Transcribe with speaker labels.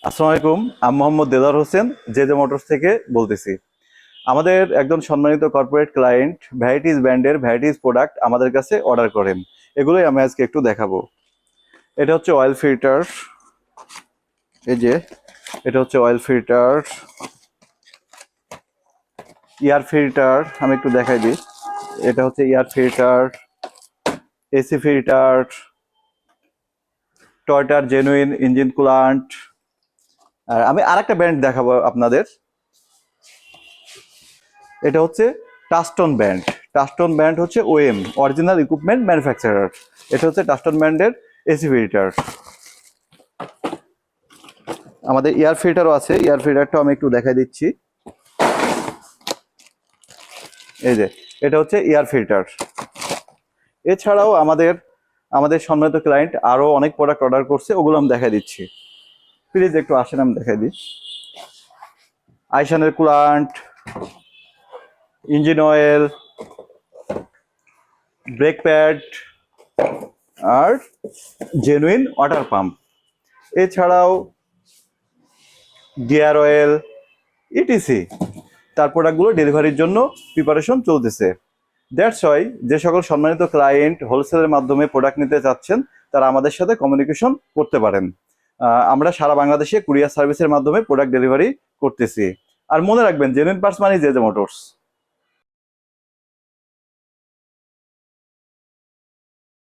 Speaker 1: আসসালামু আলাইকুম। আমি মোহাম্মদ দেলার হোসেন, জে জে মোটরস থেকে বলতেছি। আমাদের একজন সম্মানিত কর্পোরেট ক্লায়েন্ট ভ্যারাইটিস ব্র্যান্ডের ভ্যারাইটিস প্রোডাক্ট আমাদের কাছে অর্ডার করেন। এগুলোই আমি আজকে একটু দেখাবো। এটা হচ্ছে অয়েল ফিল্টার। এই যে এটা হচ্ছে অয়েল ফিল্টার, এয়ার ফিল্টার। আমি একটু দেখাই দিই। এটা হচ্ছে এয়ার ফিল্টার, এসি ফিল্টার, টয়োটার জেনুইন ইঞ্জিন কুলান্ট। আর আমি আরেকটা ব্র্যান্ড দেখাবো আপনাদের। এটা হচ্ছে টাস্টন ব্র্যান্ড। টাস্টন ব্র্যান্ড হচ্ছে ওএম, অরিজিনাল ইকুইপমেন্ট ম্যানুফ্যাকচারার। এটা হচ্ছে টাস্টন ব্র্যান্ডের এসি ফিল্টার। আমাদের এয়ার ফিল্টারও আছে। এয়ার ফিল্টারটাও আমি একটু দেখাই দিচ্ছি। এই যে এটা হচ্ছে এয়ার ফিল্টার। এছাড়াও আমাদের আমাদের সম্মানিত ক্লায়েন্ট আরো অনেক প্রোডাক্ট অর্ডার করছে, ওগুলো আমি দেখাই দিচ্ছি। প্লিজ একটু আসেন, আমি দেখাই দিই। আইশানের কুলান্ট, ইঞ্জিন অয়েল, ব্রেক প্যাড আর জেনুইন ওয়াটার পাম্প। এছাড়াও গিয়ার অয়েল, ইটিসি। তার প্রোডাক্টগুলো ডেলিভারির জন্য প্রিপারেশন চলতেছে। দ্যাটস ওয়াই যে সকল সম্মানিত ক্লায়েন্ট হোলসেলের মাধ্যমে প্রোডাক্ট নিতে চাচ্ছেন তারা আমাদের সাথে কমিউনিকেশন করতে পারেন। আমরা সারা বাংলাদেশে কুরিয়ার সার্ভিসের মাধ্যমে প্রোডাক্ট ডেলিভারি করতেছি। আর মনে রাখবেন, জেনুইন পার্টস মানে জে জে মোটরস।